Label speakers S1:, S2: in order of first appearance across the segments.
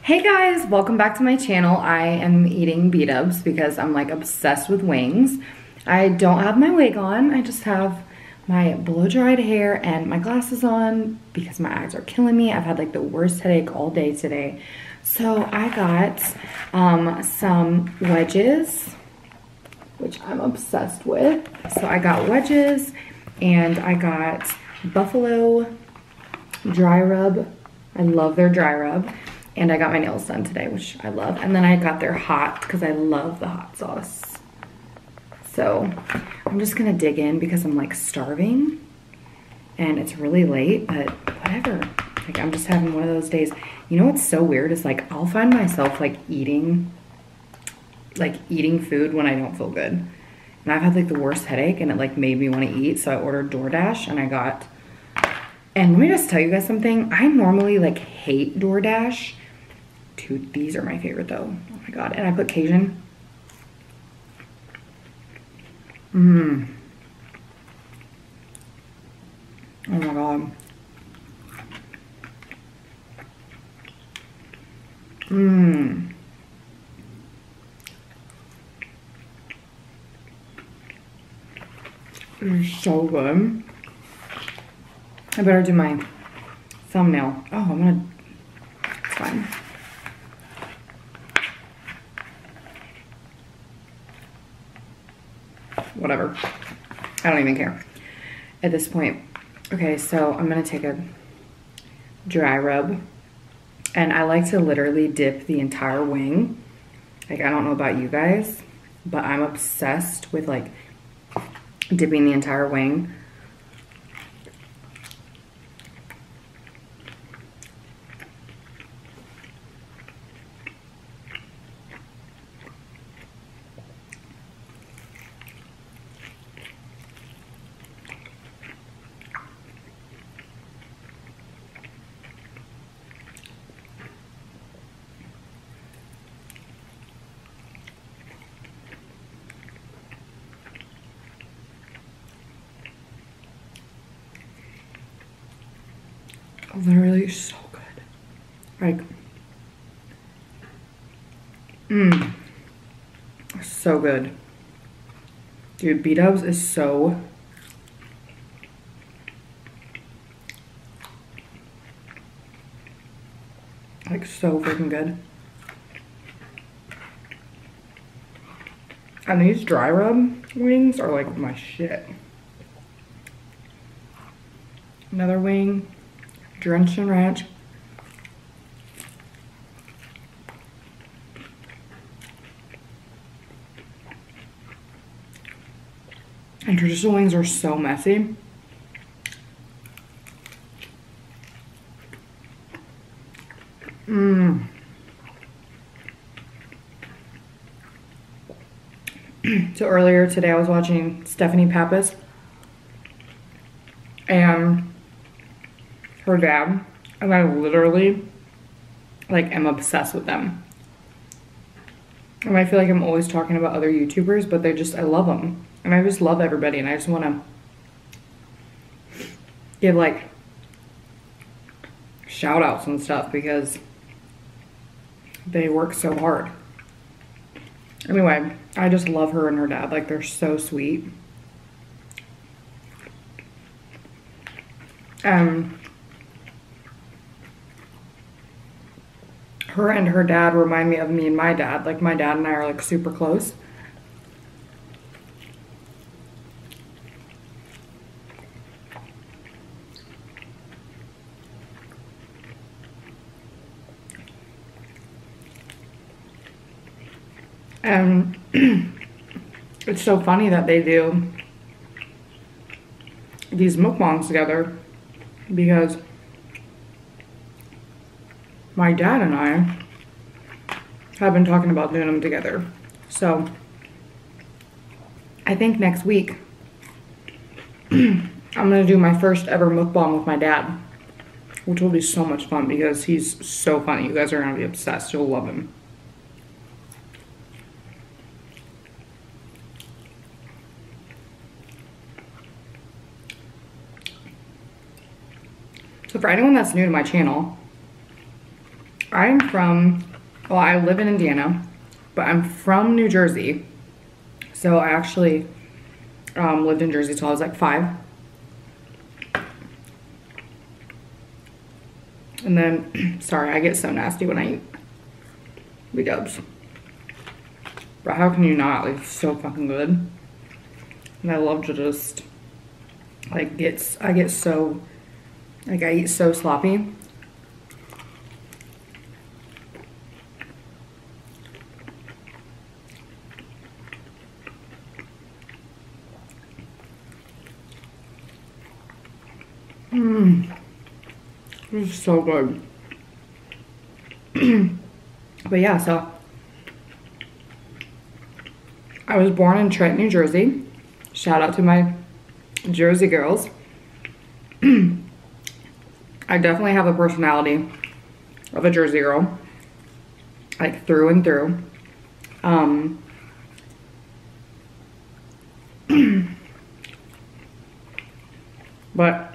S1: Hey guys, welcome back to my channel. I am eating Bdubs because I'm like obsessed with wings. I don't have my wig on. I just have my blow-dried hair and my glasses on because my eyes are killing me. I've had like the worst headache all day today. So I got some wedges, which I'm obsessed with. So I got wedges and I got buffalo dry rub. I love their dry rub. And I got my nails done today, which I love. And then I got their hot because I love the hot sauce. So I'm just gonna dig in because I'm like starving and it's really late, but whatever. Like I'm just having one of those days. You know what's so weird is like I'll find myself like eating food when I don't feel good. And I've had like the worst headache and it like made me want to eat. So I ordered DoorDash and I got, and let me just tell you guys something. I normally like hate DoorDash. Dude, these are my favorite though. Oh my God. And I put Cajun. Oh my God. It's so good. I better do my thumbnail. Oh, it's fine. Whatever. I don't even care at this point. Okay, so I'm gonna take a dry rub and I like to literally dip the entire wing. Like, I don't know about you guys, but I'm obsessed with like dipping the entire wing. Literally so good. Like, so good. Dude, Bdubs is so so freaking good. And these dry rub wings are like my shit. Another wing, drenched in ranch. And traditional wings are so messy. So earlier today I was watching Stephanie Pappas and her dad, and I literally like am obsessed with them. And I feel like I'm always talking about other YouTubers, but I love them. And I just love everybody, and I just want to give like shout outs and stuff because they work so hard. Anyway, I just love her and her dad. Like, they're so sweet. Her and her dad remind me of me and my dad. Like, my dad and I are like super close. And it's so funny that they do these mukbangs together because my dad and I have been talking about doing them together. So I think next week I'm gonna do my first ever mukbang with my dad, which will be so much fun because he's so funny. You guys are gonna be obsessed. You'll love him. So for anyone that's new to my channel, I'm from, well, I live in Indiana, but I'm from New Jersey. So I actually lived in Jersey till I was like 5. And then, sorry, I get so nasty when I eat Bdubs. But how can you not? Like, it's so fucking good. And I love to just, like, I get so, like, I eat so sloppy. This is so good. But yeah, so I was born in Trent, New Jersey. Shout out to my Jersey girls. I definitely have a personality of a Jersey girl, like through and through. But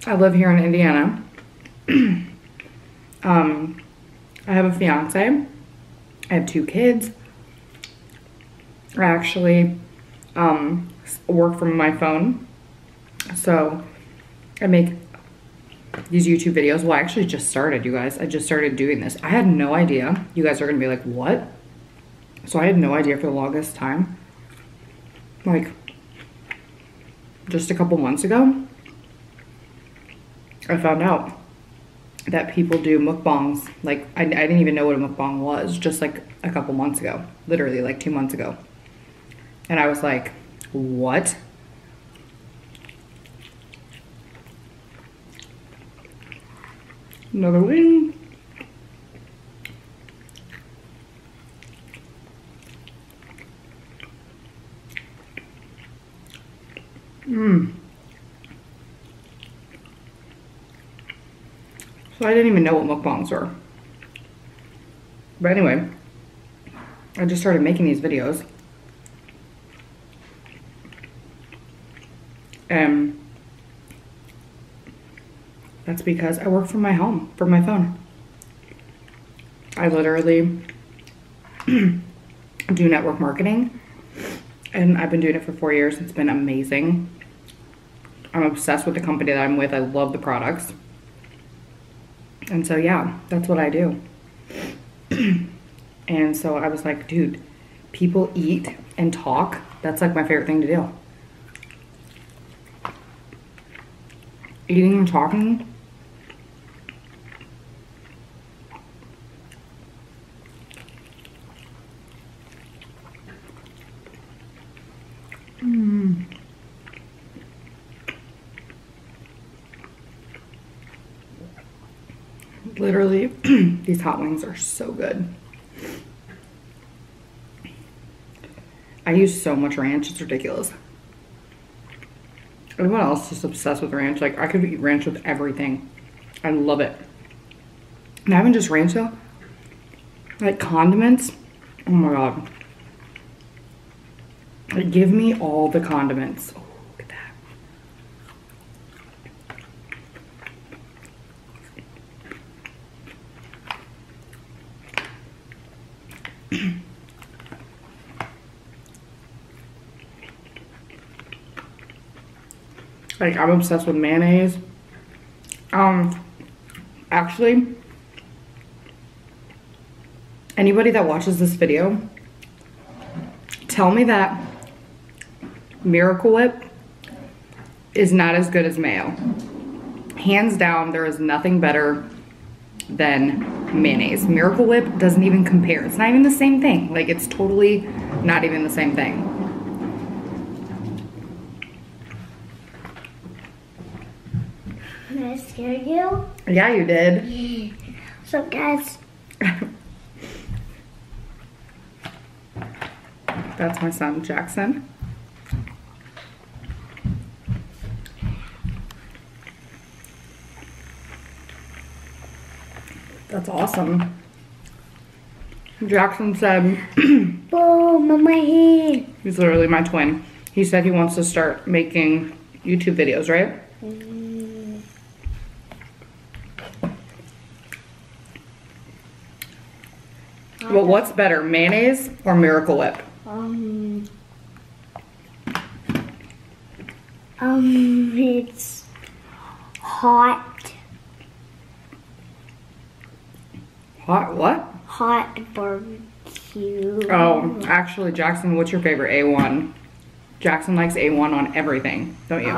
S1: I live here in Indiana. I have a fiance. I have 2 kids. I actually work from my phone. So I make these YouTube videos. Well, I actually just started, you guys. I just started doing this. I had no idea. You guys are gonna be like, what? So I had no idea for the longest time. Like, just a couple months ago, I found out that people do mukbangs. Like, I didn't even know what a mukbang was just like a couple months ago. Literally like 2 months ago. And I was like, what? Another wing. So I didn't even know what mukbangs were. But anyway, I just started making these videos. And that's because I work from my home, from my phone. I literally do network marketing, and I've been doing it for 4 years. It's been amazing. I'm obsessed with the company that I'm with. I love the products. And so, yeah, that's what I do. And so I was like, dude, people eat and talk. That's like my favorite thing to do. Eating and talking. Literally, these hot wings are so good. I use so much ranch, it's ridiculous. Everyone else is obsessed with ranch. Like, I could eat ranch with everything. I love it. Not even just ranch though. Like condiments. Oh my god. Like, give me all the condiments. Oh, look at that. Like, I'm obsessed with mayonnaise. Actually, anybody that watches this video, tell me that Miracle Whip is not as good as Mayo. Hands down, there is nothing better than mayonnaise. Miracle Whip doesn't even compare. It's not even the same thing. Like, it's totally not even the same thing.
S2: Did I scare you?
S1: Yeah, you did.
S2: So guys.
S1: That's my son, Jackson. That's awesome. Jackson said,
S2: Boom on my head.
S1: He's literally my twin. He said he wants to start making YouTube videos, right? Well, what's better, mayonnaise or Miracle Whip?
S2: It's hot.
S1: Hot what?
S2: Hot barbecue.
S1: Oh, actually, Jackson, what's your favorite? A1. Jackson likes A1 on everything, don't you?